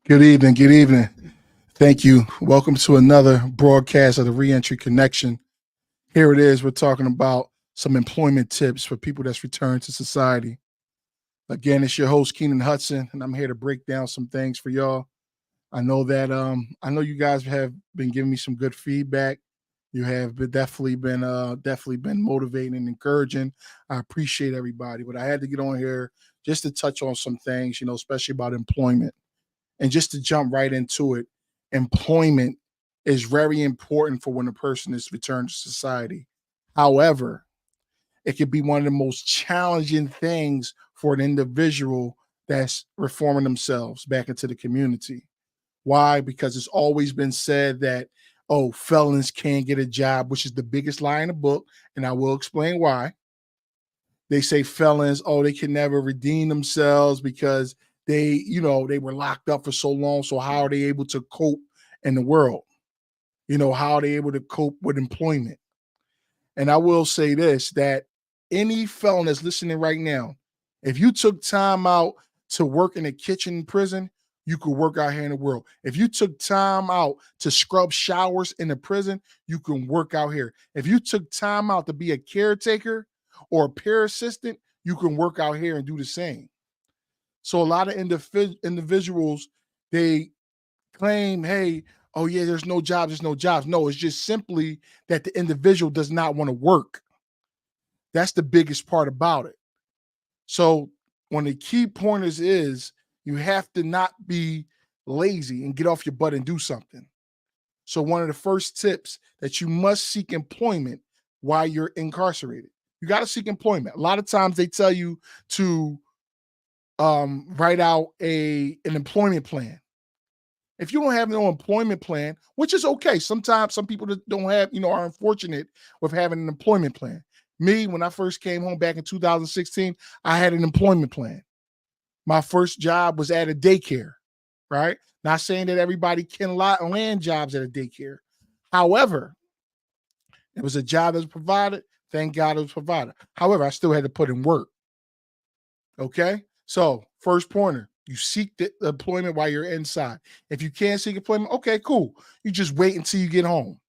Good evening. Good evening. Thank you. Welcome to another broadcast of the Reentry Connection. Here it is. We're talking about some employment tips for people that's returned to society. Again, it's your host Keenan Hudson, and I'm here to break down some things for y'all. I know you guys have been giving me some good feedback. You have definitely been motivating and encouraging. I appreciate everybody, but I had to get on here just to touch on some things, especially about employment. And just to jump right into it, employment is very important for when a person is returned to society. However, it could be one of the most challenging things for an individual that's reforming themselves back into the community. Why? Because it's always been said that, oh, felons can't get a job, which is the biggest lie in the book. And I will explain why. They say felons, oh, they can never redeem themselves because they were locked up for so long. So how are they able to cope in the world? How are they able to cope with employment? And I will say this, that any felon that's listening right now, if you took time out to work in a kitchen in prison, you could work out here in the world. If you took time out to scrub showers in the prison, you can work out here. If you took time out to be a caretaker or a peer assistant, you can work out here and do the same. So a lot of individuals, they claim, hey, oh yeah, there's no jobs. No, it's just simply that the individual does not want to work. That's the biggest part about it. So one of the key pointers is you have to not be lazy and get off your butt and do something. So one of the first tips that you must seek employment while you're incarcerated. You got to seek employment. A lot of times they tell you to write out an employment plan. If you don't have no employment plan, which is okay, sometimes some people that don't have, are unfortunate with having an employment plan. Me, when I first came home back in 2016, I had an employment plan. My first job was at a daycare, right? Not saying that everybody can land jobs at a daycare. However, it was a job that was provided. Thank God it was provided. However, I still had to put in work. Okay. So, first pointer, you seek the employment while you're inside. If you can't seek employment, okay, cool. You just wait until you get home.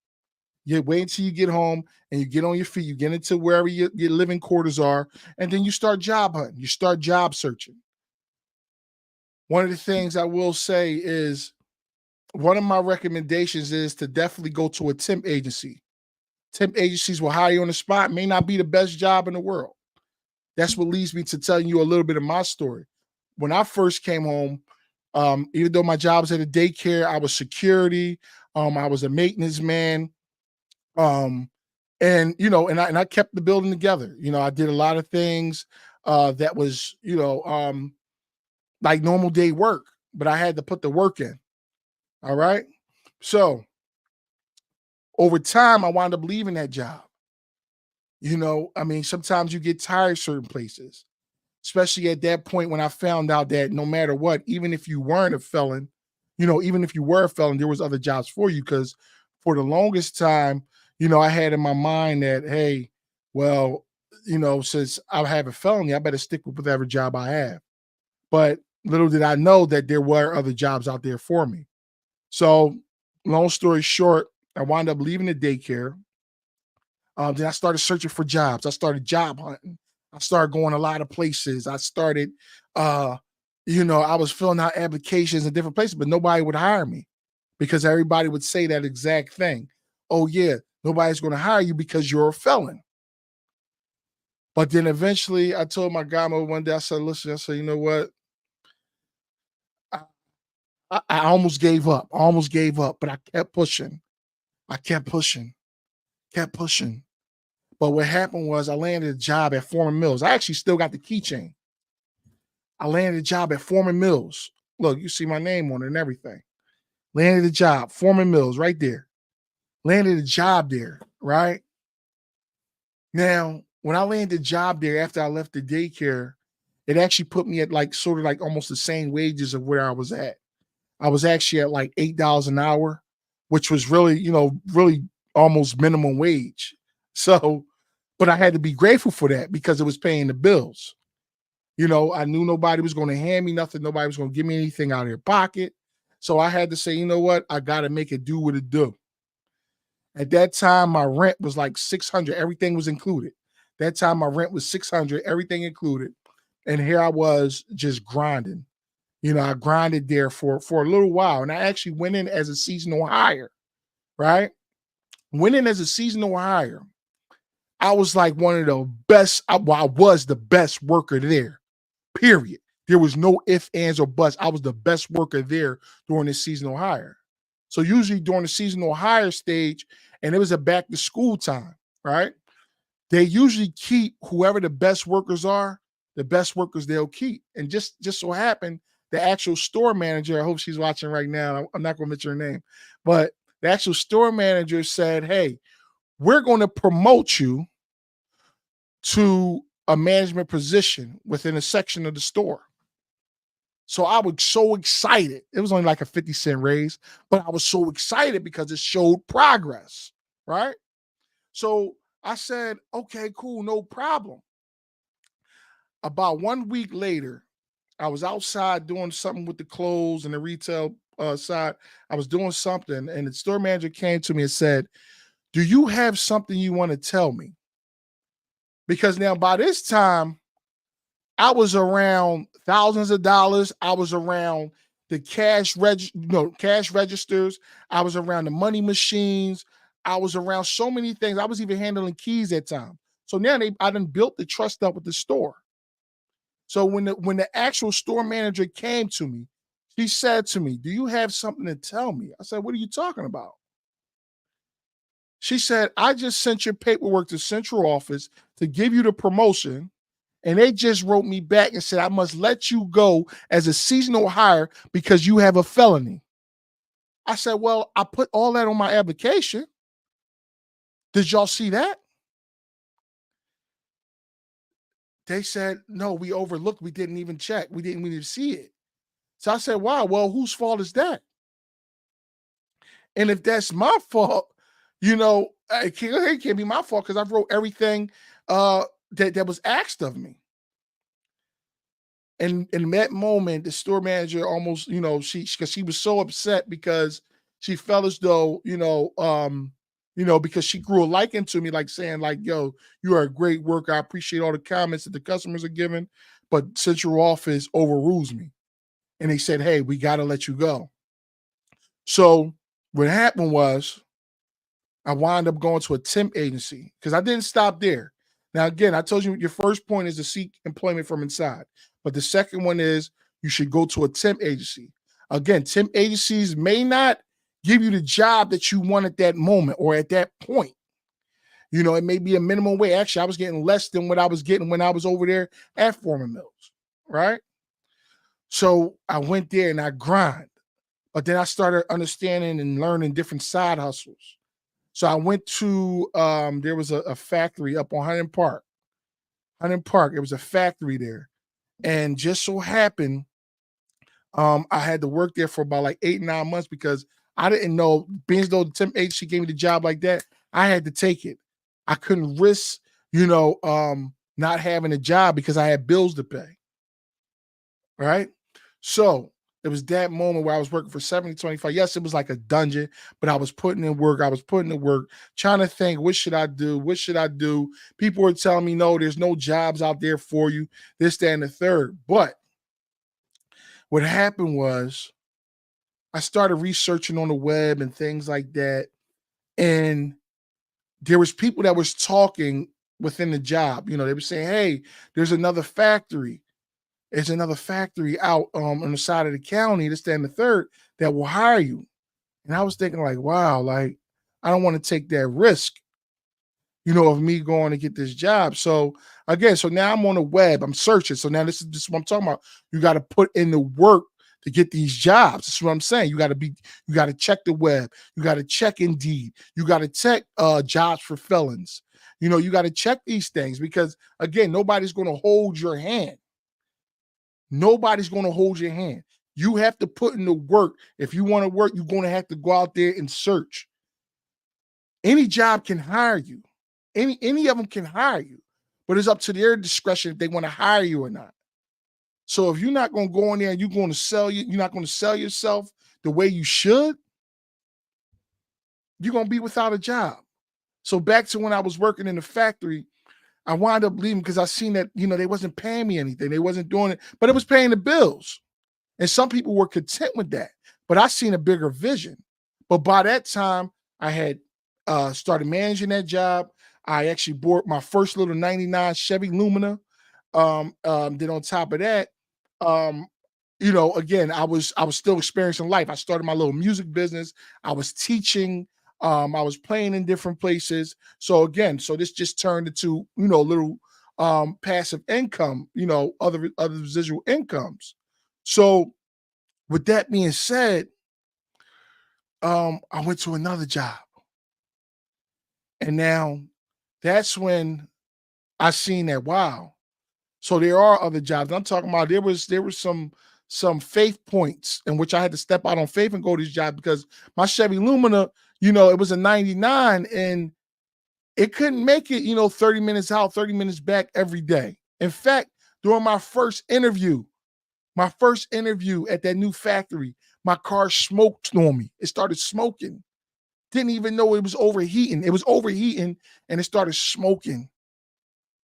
You wait until you get home and you get on your feet, you get into wherever your living quarters are, and then you start job hunting, you start job searching. One of the things I will say is one of my recommendations is to definitely go to a temp agency. Temp agencies will hire you on the spot, may not be the best job in the world. That's what leads me to telling you a little bit of my story. When I first came home, even though my job was at a daycare, I was security, I was a maintenance man, and I kept the building together. I did a lot of things that was, like normal day work, but I had to put the work in. All right. So over time, I wound up leaving that job. Sometimes you get tired of certain places, especially at that point when I found out that no matter what, even if you weren't a felon, even if you were a felon, there was other jobs for you. Because for the longest time, I had in my mind that, hey, well, since I have a felony, I better stick with whatever job I have. But little did I know that there were other jobs out there for me. So, long story short, I wound up leaving the daycare. Then I started searching for jobs. I started job hunting. I started going a lot of places. I was filling out applications in different places, but nobody would hire me because everybody would say that exact thing. Oh, yeah, nobody's going to hire you because you're a felon. But then eventually I told my godmother one day, I said, listen, you know what? I almost gave up. But I kept pushing. I kept pushing, kept pushing. But what happened was I landed a job at Foreman Mills. I actually still got the keychain. I landed a job at Foreman Mills. Look, you see my name on it and everything. Landed a job, Foreman Mills, right there. Landed a job there, right? Now, when I landed a job there after I left the daycare, it actually put me at like sort of like almost the same wages of where I was at. I was actually at like $8 an hour, which was really, really almost minimum wage. So, but I had to be grateful for that because it was paying the bills. I knew nobody was going to hand me nothing. Nobody was going to give me anything out of their pocket. So I had to say, you know what? I got to make it do what it do. At that time, my rent was like 600. Everything was included. That time, my rent was 600, everything included. And here I was just grinding. I grinded there for a little while. And I actually went in as a seasonal hire, right? Went in as a seasonal hire. I was like one of the best. I was the best worker there, period. There was no ifs, ands, or buts. I was the best worker there during the seasonal hire. So usually during the seasonal hire stage, and it was a back to school time, right? They usually keep whoever the best workers are, the best workers they'll keep. And just so happened, the actual store manager, I hope she's watching right now. I'm not going to mention her name, but the actual store manager said, "Hey, we're going to promote you to a management position within a section of the store." So I was so excited. It was only like a 50-cent raise, but I was so excited because it showed progress, right? So I said, okay, cool, no problem. About 1 week later, I was outside doing something with the clothes and the retail side. I was doing something, and the store manager came to me and said, "Do you have something you want to tell me?" Because now by this time, I was around thousands of dollars. I was around the cash registers. I was around the money machines. I was around so many things. I was even handling keys at time. So now I done built the trust up with the store. So when the actual store manager came to me, she said to me, "Do you have something to tell me?" I said, "What are you talking about?" She said, "I just sent your paperwork to central office to give you the promotion. And they just wrote me back and said, I must let you go as a seasonal hire because you have a felony." I said, "Well, I put all that on my application. Did y'all see that?" They said, "No, we overlooked. We didn't even check. We didn't even see it." So I said, "Wow, well, whose fault is that? And if that's my fault, it can't be my fault because I wrote everything that was asked of me." And in that moment, the store manager almost, because she was so upset because she felt as though, because she grew a liking to me, like saying, like, "Yo, you are a great worker. I appreciate all the comments that the customers are giving, but central office overrules me." And they said, "Hey, we got to let you go." So what happened was I wound up going to a temp agency because I didn't stop there. Now, again, I told you your first point is to seek employment from inside, but the second one is you should go to a temp agency. Again, temp agencies may not give you the job that you want at that moment or at that point. It may be a minimum wage. Actually, I was getting less than what I was getting when I was over there at Foreman Mills, right? So I went there and I grind, but then I started understanding and learning different side hustles. So I went to there was a factory up on Huntington Park. Huntington Park, it was a factory there. And just so happened, I had to work there for about like 8, 9 months because I didn't know, being as though the temp agency gave me the job like that, I had to take it. I couldn't risk, not having a job because I had bills to pay. Right. So it was that moment where I was working for 70-25. Yes, it was like a dungeon, but I was putting in work. I was putting in work, trying to think, what should I do? What should I do? People were telling me, no, there's no jobs out there for you, this, that, and the third. But what happened was I started researching on the web and things like that. And there was people that was talking within the job. They were saying, hey, there's another factory. There's another factory out on the side of the county, this, that, and the third, that will hire you. And I was thinking, like, wow, like, I don't want to take that risk, of me going to get this job. So again, so now I'm on the web, I'm searching. So now this is what I'm talking about. You got to put in the work to get these jobs. That's what I'm saying. You got to check the web, you got to check Indeed, you got to check jobs for felons. You got to check these things because again, nobody's going to hold your hand. Nobody's going to hold your hand. You have to put in the work. If you want to work, you're going to have to go out there and search. Any job can hire you. Any of them can hire you, but it's up to their discretion if they want to hire you or not. So if you're not going to go in there and you're not going to sell yourself the way you should, you're gonna be without a job. So back to when I was working in the factory, I wound up leaving because I seen that, they wasn't paying me anything. They wasn't doing it, but it was paying the bills. And some people were content with that. But I seen a bigger vision. But by that time, I had started managing that job. I actually bought my first little 99 Chevy Lumina. Then on top of that, um, again, I was still experiencing life. I started my little music business. I was teaching. I was playing in different places. So again, so this just turned into a little passive income. Other residual incomes. So with that being said, I went to another job, and now that's when I seen that, wow. So there are other jobs. I'm talking about there was some faith points in which I had to step out on faith and go to this job because my Chevy Lumina, it was a 99 and it couldn't make it, 30 minutes out, 30 minutes back every day. In fact, during my first interview at that new factory, my car smoked on me. It started smoking. Didn't even know it was overheating. It was overheating and it started smoking.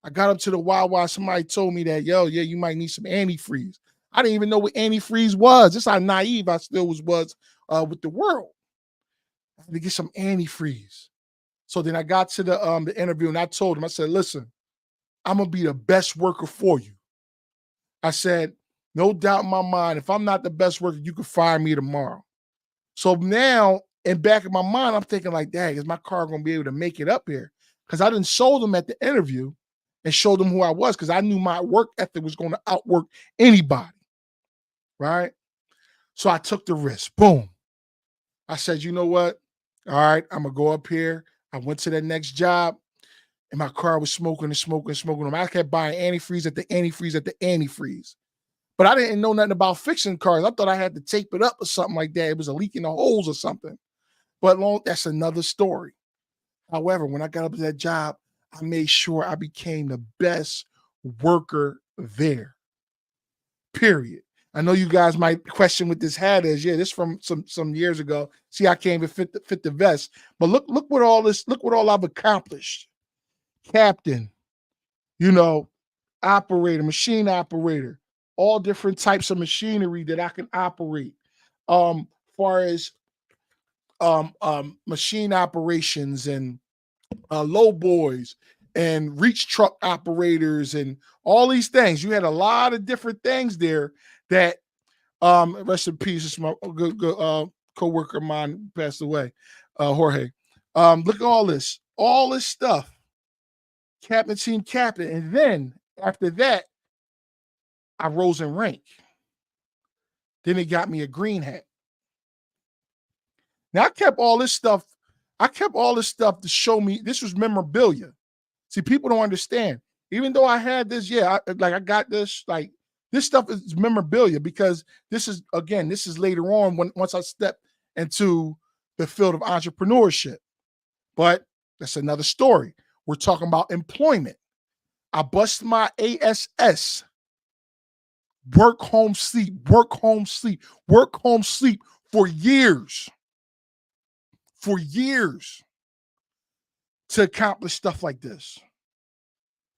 I got up to the Wawa. Somebody told me that, yo, yeah, you might need some antifreeze. I didn't even know what antifreeze was. That's how naive I still was with the world. I had to get some antifreeze. So then I got to the interview and I told him, I said, listen, I'm gonna be the best worker for you. I said, no doubt in my mind, if I'm not the best worker, you can fire me tomorrow. So now, in back of my mind, I'm thinking like, dang, is my car gonna be able to make it up here? Because I didn't show them at the interview and show them who I was because I knew my work ethic was going to outwork anybody, right? So I took the risk. Boom. I said, you know what? All right, I'm gonna go up here. I went to that next job, and my car was smoking and smoking and smoking. I kept buying antifreeze at the antifreeze at the antifreeze. But I didn't know nothing about fixing cars. I thought I had to tape it up or something like that. It was a leak in the holes or something. But that's another story. However, when I got up to that job, I made sure I became the best worker there. Period. I know you guys might question what this hat is. Yeah, this from some years ago. See, I can't even fit the vest. But look what all I've accomplished. Captain, operator, machine operator, all different types of machinery that I can operate. Far as machine operations and low boys and reach truck operators and all these things. You had a lot of different things there that rest in peace. It's my good co-worker of mine passed away, Jorge. Look at all this stuff. Captain, team captain. And then after that, I rose in rank. Then it got me a green hat. Now I kept all this stuff to show me this was memorabilia. See, people don't understand. Even though I had this, I got this, like this stuff is memorabilia because this is later on once I step into the field of entrepreneurship. But that's another story. We're talking about employment. I bust my ASS. Work, home, sleep, work, home, sleep, work, home, sleep for years. For years to accomplish stuff like this.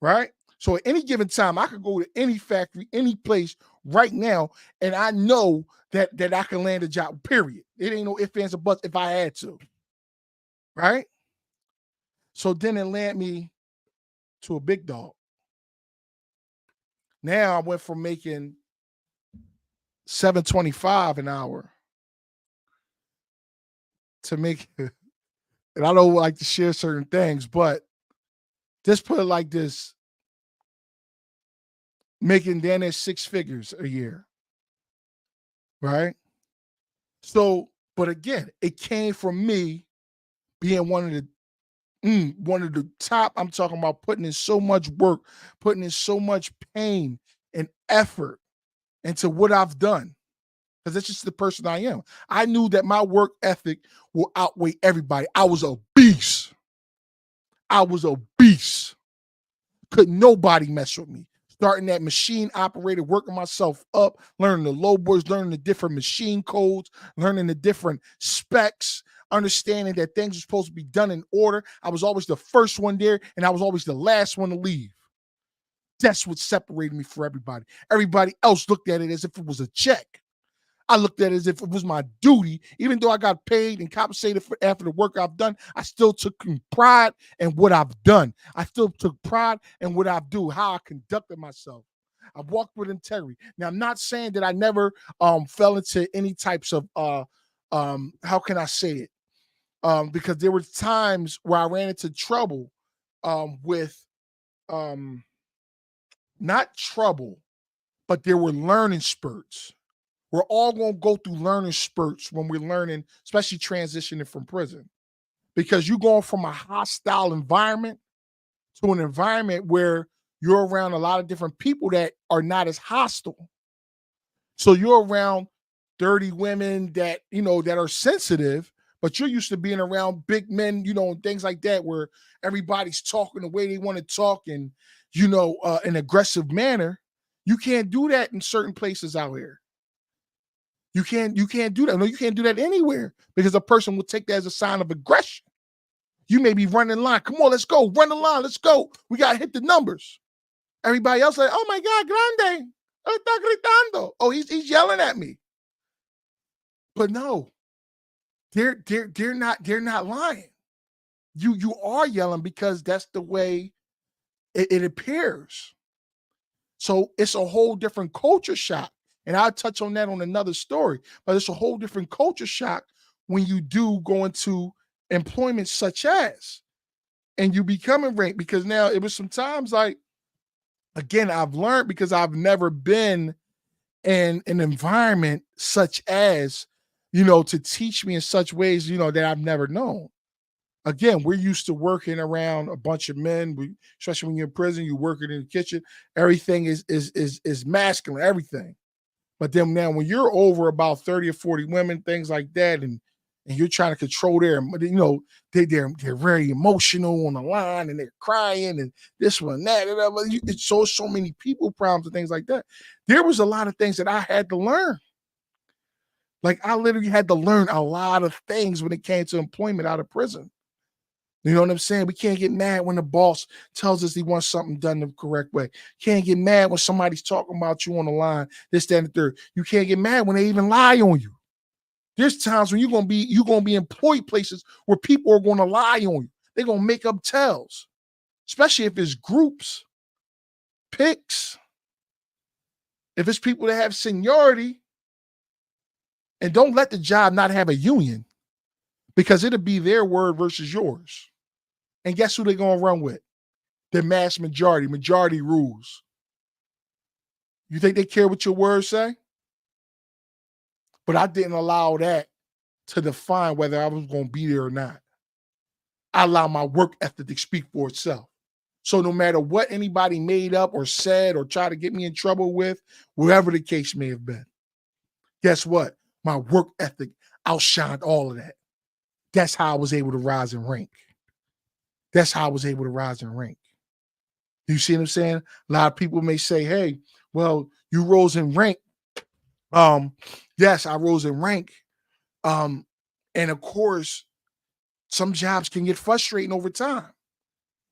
Right? So at any given time, I could go to any factory, any place right now, and I know that I can land a job, period. It ain't no ifs, ands, or buts if I had to. Right? So then it land me to a big dog. Now I went from making $7.25 an hour to make, and I don't like to share certain things, but just put it like this, making down there 6 figures a year. Right? So, but again, it came from me being one of the top. I'm talking about putting in so much work, putting in so much pain and effort into what I've done. Because that's just the person I am. I knew that my work ethic will outweigh everybody. I was a beast. Could nobody mess with me. starting that machine operator, working myself up, learning the low boards, learning the different machine codes, learning the different specs, understanding that things are supposed to be done in order. I was always the first one there, and I was always the last one to leave. That's what separated me from everybody. Everybody else looked at it as if it was a check. I looked at it as if it was my duty. Even though I got paid and compensated for after the work I've done, I still took pride in what I've done. I still took pride in what I do, how I conducted myself. I walked with integrity. Now, I'm not saying that I never fell into any types of how can I say it? Because there were times where I ran into trouble with not trouble, but there were learning spurts. We're all going to go through learning spurts when we're learning, especially transitioning from prison, because you're going from a hostile environment to an environment where you're around a lot of different people that are not as hostile. So you're around 30 women that, that are sensitive, but you're used to being around big men, and things like that, where everybody's talking the way they want to talk and, an aggressive manner. You can't do that in certain places out here. You can't do that. No, you can't do that anywhere, because a person will take that as a sign of aggression. You may be running the line. Come on, let's go. Run the line. Let's go. We got to hit the numbers. Everybody else like, oh my God, grande. Está gritando. Oh, he's yelling at me. But no, they're not lying. You are yelling because that's the way it appears. So it's a whole different culture shock. And I'll touch on that on another story, but it's a whole different culture shock when you do go into employment such as, and you become a rank, because now it was sometimes like, again, I've learned because I've never been in an environment such as, to teach me in such ways, that I've never known. Again, we're used to working around a bunch of men. Especially when you're in prison, you're working in the kitchen. Everything is masculine, everything. But then now when you're over about 30 or 40 women, things like that, and you're trying to control their, they're very emotional on the line and they're crying and this one, that, it's so many people problems and things like that. There was a lot of things that I had to learn. Like I literally had to learn a lot of things when it came to employment out of prison. You know what I'm saying? We can't get mad when the boss tells us he wants something done the correct way. Can't get mad when somebody's talking about you on the line, this, that, and the third. You can't get mad when they even lie on you. There's times when you're gonna be employed places where people are gonna lie on you. They're gonna make up tells, especially if it's groups, picks, if it's people that have seniority, and don't let the job not have a union, because it'll be their word versus yours. And guess who they're going to run with? The mass majority rules. You think they care what your words say? But I didn't allow that to define whether I was going to be there or not. I allow my work ethic to speak for itself. So no matter what anybody made up or said or tried to get me in trouble with, whatever the case may have been, guess what? My work ethic outshined all of that. That's how I was able to rise in rank. That's how I was able to rise in rank. You see what I'm saying? A lot of people may say, hey, well, you rose in rank. Yes, I rose in rank. And of course, some jobs can get frustrating over time.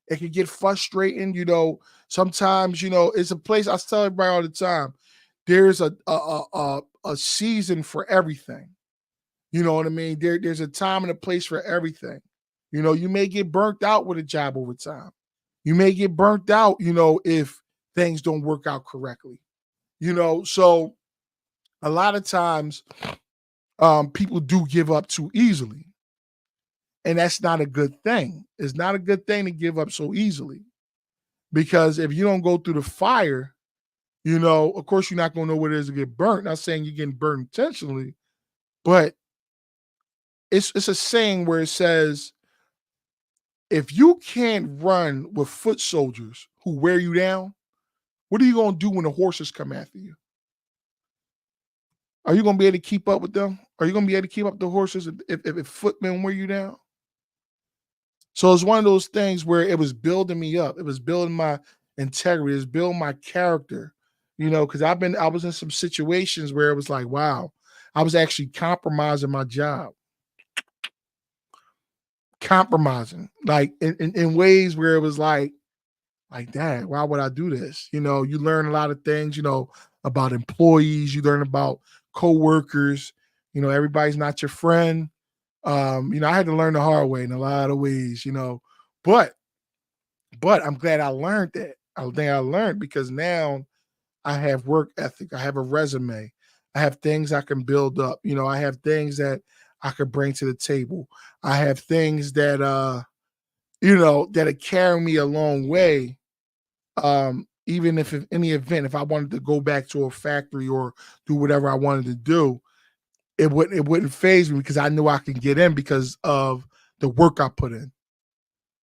It can get frustrating, sometimes, it's a place I tell everybody all the time. There's a season for everything. You know what I mean? There's a time and a place for everything. You may get burnt out with a job over time. You may get burnt out, if things don't work out correctly. So a lot of times people do give up too easily. And that's not a good thing. It's not a good thing to give up so easily. Because if you don't go through the fire, of course you're not going to know what it is to get burnt. Not saying you're getting burnt intentionally, but it's a saying where it says, if you can't run with foot soldiers who wear you down, what are you going to do when the horses come after you? Are you going to be able to keep up with them? Are you going to be able to keep up with the horses if footmen wear you down? So it's one of those things where it was building me up. It was building integrity, is build my character. Because I was in some situations where it was like, wow, I was actually compromising my job, compromising like in ways where it was like that. Why would I do this? You learn a lot of things, about employees, you learn about coworkers, everybody's not your friend. I had to learn the hard way in a lot of ways, but I'm glad I learned that. I think I learned because now I have work ethic. I have a resume. I have things I can build up. I have things that I could bring to the table. I have things that that'll carry me a long way. Even if in any event, if I wanted to go back to a factory or do whatever I wanted to do, it wouldn't phase me because I knew I could get in because of the work I put in.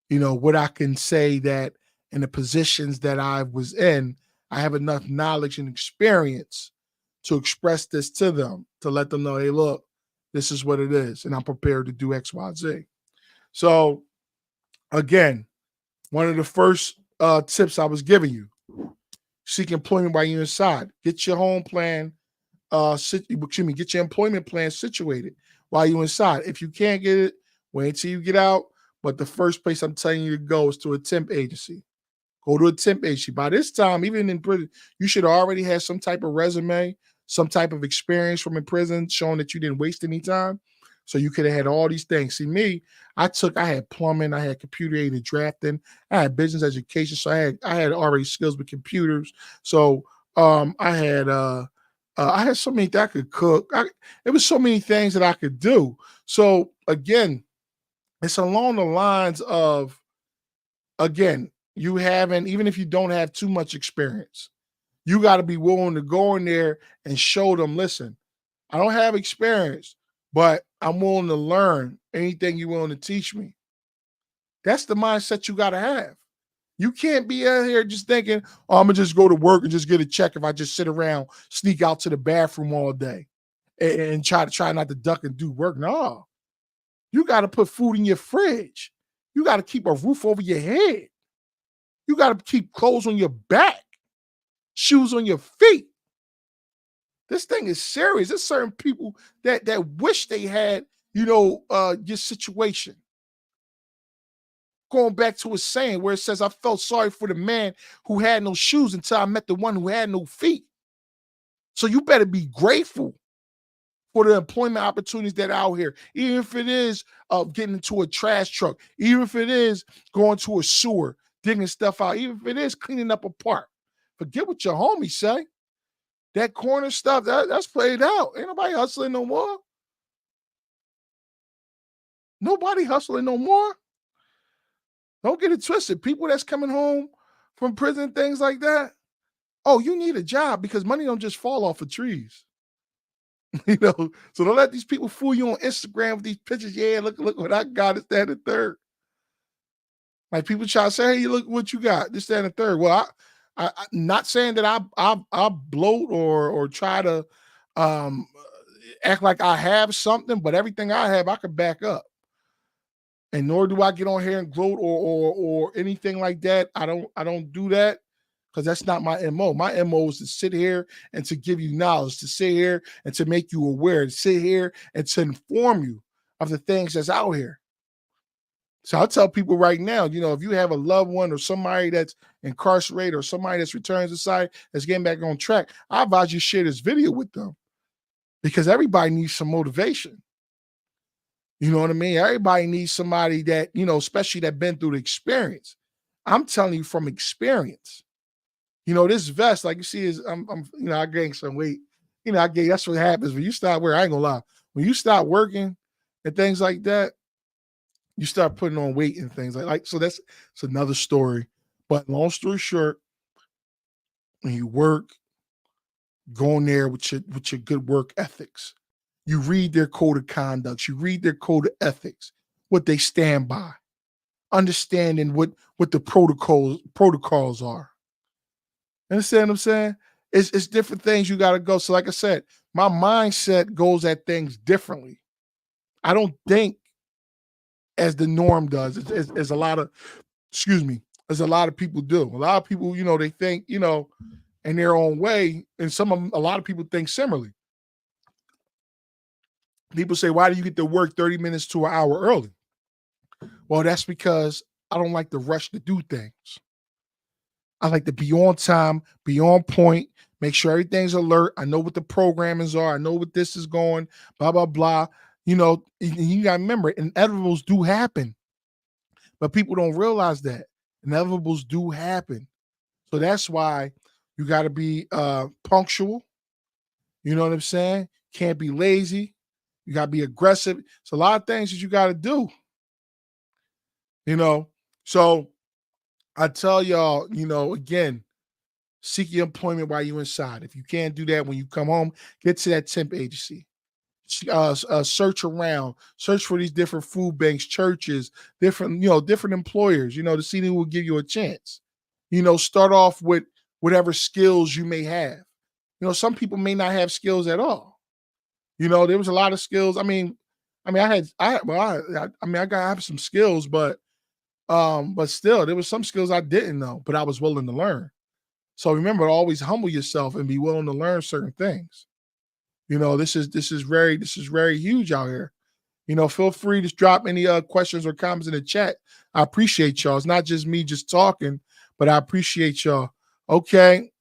What I can say that in the positions that I was in, I have enough knowledge and experience to express this to them, to let them know, hey, look, this is what it is, and I'm prepared to do X, Y, Z. So again, one of the first tips I was giving you: seek employment while you're inside. Get your home plan, get your employment plan situated while you're inside. If you can't get it, wait until you get out. But the first place I'm telling you to go is to a temp agency. Go to a temp agency. By this time, even in prison, you should already have some type of resume, some type of experience from in prison showing that you didn't waste any time. So you could have had all these things. See, me, I had plumbing, I had computer aided drafting, I had business education. So I had already skills with computers. So I had so many that I could cook. It was so many things that I could do. So again, it's along the lines of, again, you haven't, even if you don't have too much experience, you got to be willing to go in there and show them, listen, I don't have experience, but I'm willing to learn anything you're willing to teach me. That's the mindset you got to have. You can't be out here just thinking, oh, I'm going to just go to work and just get a check if I just sit around, sneak out to the bathroom all day and try not to duck and do work. No, you got to put food in your fridge. You got to keep a roof over your head. You got to keep clothes on your back, shoes on your feet. This thing is serious. There's certain people that wish they had, your situation. Going back to a saying where it says, I felt sorry for the man who had no shoes until I met the one who had no feet. So you better be grateful for the employment opportunities that are out here, even if it is getting into a trash truck, even if it is going to a sewer, digging stuff out, even if it is cleaning up a park. Forget what your homies say. That corner stuff, that's played out. Ain't nobody hustling no more. Nobody hustling no more. Don't get it twisted. People that's coming home from prison, things like that. Oh, you need a job because money don't just fall off of trees. So don't let these people fool you on Instagram with these pictures. Yeah, look what I got. It's that and third. Like people try to say, hey, look what you got. This, that, and the third. Well, I'm not saying that I bloat or try to um act like I have something, but everything I have, I can back up. And nor do I get on here and gloat or anything like that. I don't do that because that's not my MO. My MO is to sit here and to give you knowledge, to sit here and to make you aware, to sit here and to inform you of the things that's out here. So I tell people right now, if you have a loved one or somebody that's incarcerated or somebody that's returned to society that's getting back on track, I advise you share this video with them because everybody needs some motivation. You know what I mean? Everybody needs somebody that, especially that been through the experience. I'm telling you from experience. This vest, like you see, is I gained some weight. That's what happens when you start wearing. I ain't gonna lie. When you start working and things like that, you start putting on weight and things like so. It's another story. But long story short, when you work, go in there with your good work ethics. You read their code of conduct. You read their code of ethics, what they stand by, understanding what the protocols are. Understand what I'm saying? It's different things you got to go. So, like I said, my mindset goes at things differently. I don't think as the norm does. It's a lot of, excuse me, as a lot of people do. A lot of people, they think, in their own way, and a lot of people think similarly. People say, why do you get to work 30 minutes to an hour early? Well, that's because I don't like to rush to do things. I like to be on time, be on point, make sure everything's alert. I know what the programmings are. I know what this is going, blah, blah, blah. And you got to remember, inevitables do happen, but people don't realize that. Inevitables do happen. So that's why you got to be punctual. You know what I'm saying? Can't be lazy. You got to be aggressive. It's a lot of things that you got to do. So I tell y'all, again, seek your employment while you're inside. If you can't do that when you come home, get to that temp agency. Search around, search for these different food banks, churches, different employers, to see who will give you a chance. Start off with whatever skills you may have. Some people may not have skills at all. There was a lot of skills. I have some skills, but still there was some skills I didn't know, but I was willing to learn. So remember, always humble yourself and be willing to learn certain things. This is very huge out here. Feel free to drop any questions or comments in the chat. I appreciate y'all. It's not just me just talking, but I appreciate y'all. Okay,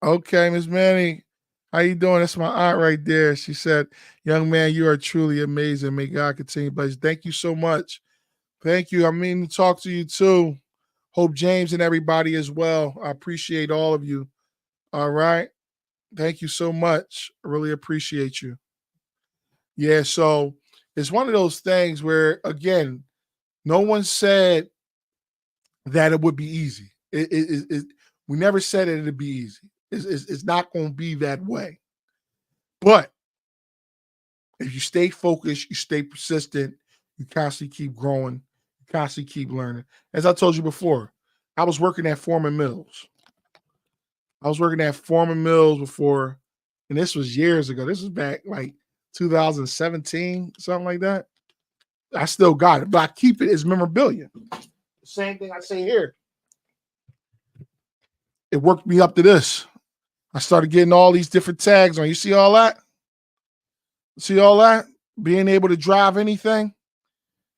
Miss Manny, how you doing? That's my aunt right there. She said, "Young man, you are truly amazing. May God continue bless you." Thank you so much. Thank you. I mean to talk to you too. Hope James and everybody as well. I appreciate all of you. All right. Thank you so much. I really appreciate you. Yeah, so it's one of those things where, again, no one said that it would be easy. We never said that it'd be easy. It's not going to be that way. But if you stay focused, you stay persistent, you constantly keep growing, you constantly keep learning. As I told you before, I was working at Foreman Mills. Before, and this was years ago. This was back like 2017, something like that. I still got it, but I keep it as memorabilia. Same thing I say here. It worked me up to this. I started getting all these different tags on. You see all that? See all that? Being able to drive anything.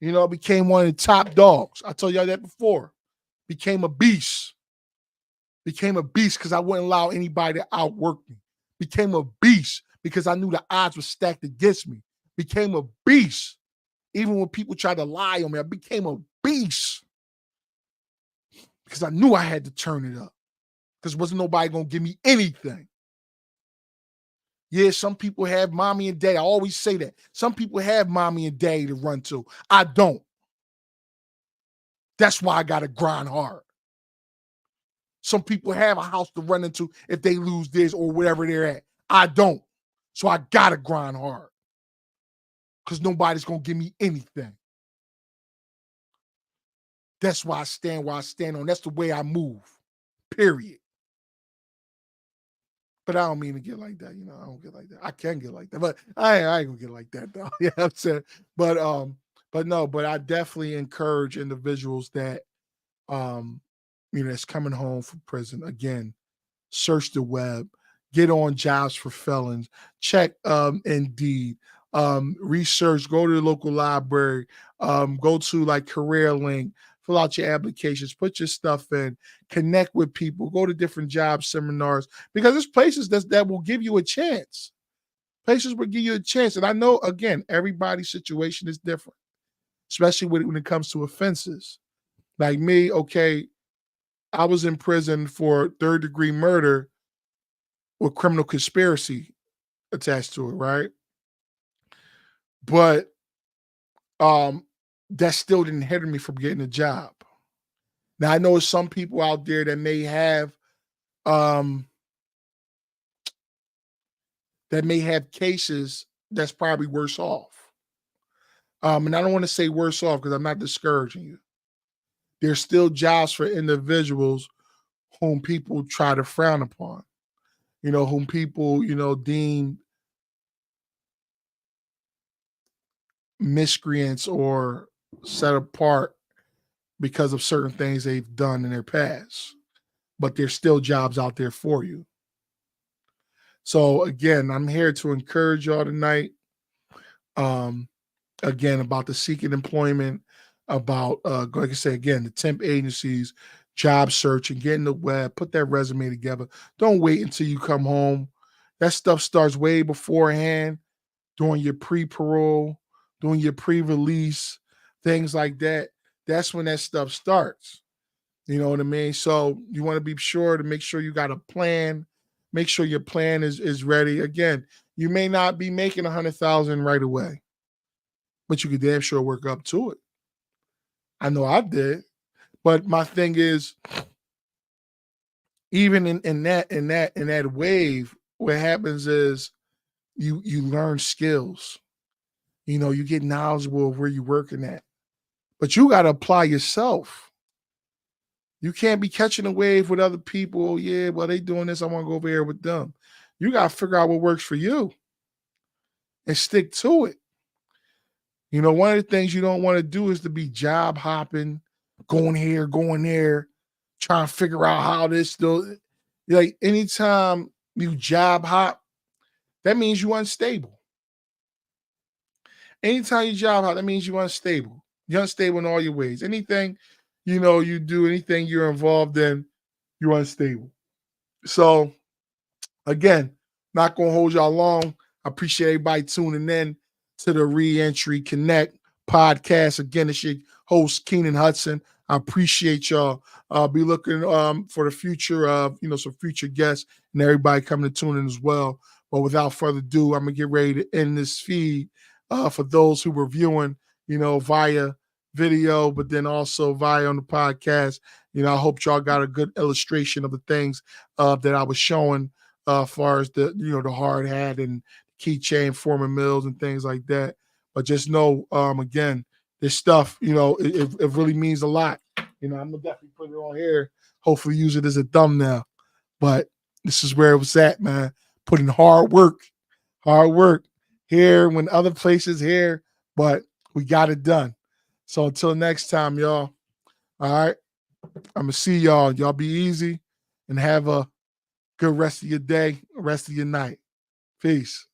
Became one of the top dogs. I told y'all that before. Became a beast. Because I wouldn't allow anybody to outwork me. Became a beast because I knew the odds were stacked against me. Became a beast. Even when people tried to lie on me, I became a beast. Because I knew I had to turn it up. Because wasn't nobody going to give me anything. Yeah, some people have mommy and daddy. I always say that. Some people have mommy and daddy to run to. I don't. That's why I got to grind hard. Some people have a house to run into if they lose this or wherever they're at. I don't. So I got to grind hard. Because nobody's going to give me anything. That's why I stand where I stand on. That's the way I move. Period. But I don't mean to get like that. I don't get like that. I can get like that, but I ain't gonna get like that though. Yeah, I'm saying. But I definitely encourage individuals that that's coming home from prison. Again, search the web, get on jobs for felons, check Indeed, research, go to the local library, go to like CareerLink, fill out your applications, put your stuff in, connect with people, go to different job seminars, because there's places that will give you a chance. Places will give you a chance. And I know, again, everybody's situation is different, especially when it comes to offenses. Like me, okay, I was in prison for third-degree murder with criminal conspiracy attached to it, right? But that still didn't hinder me from getting a job. Now I know some people out there that may have cases that's probably worse off. And I don't want to say worse off because I'm not discouraging you. There's still jobs for individuals whom people try to frown upon, whom people, deem miscreants or set apart because of certain things they've done in their past, but there's still jobs out there for you. So again, I'm here to encourage y'all tonight. Um, again, about the seeking employment, about like I say again, the temp agencies, job searching, getting the web, put that resume together. Don't wait until you come home. That stuff starts way beforehand, doing your pre-parole, doing your pre-release, things like that. That's when that stuff starts. You know what I mean? So you want to be sure to make sure you got a plan. Make sure your plan is ready. Again, you may not be making 100,000 right away, but you could damn sure work up to it. I know I did. But my thing is, even in that wave, what happens is you learn skills. You know, you get knowledgeable of where you're working at. But you gotta apply yourself. You can't be catching a wave with other people. "Oh, yeah, well, they doing this. I want to go over here with them." You got to figure out what works for you and stick to it. You know, one of the things you don't want to do is to be job hopping, going here, going there, trying to figure out how this do. Like anytime you job hop, that means you're unstable. Anytime you job hop, that means you're unstable. You're unstable in all your ways. Anything, you do, anything you're involved in, you're unstable. So again, not gonna hold y'all long. I appreciate everybody tuning in to the Reentry Connect podcast. Again, it's your host Keenan Hudson. I appreciate y'all. I'll be looking for the future of some future guests and everybody coming to tune in as well. But without further ado, I'm gonna get ready to end this feed for those who were viewing, via video, but then also via on the podcast. I hope y'all got a good illustration of the things that I was showing far as the hard hat and keychain forming mills and things like that. But just know, again, this stuff, it really means a lot. I'm gonna definitely put it on here. Hopefully, use it as a thumbnail. But this is where it was at, man. Putting hard work here when other places here, but we got it done. So until next time, y'all. All right, I'm gonna see y'all. Y'all be easy and have a good rest of your day, rest of your night. Peace.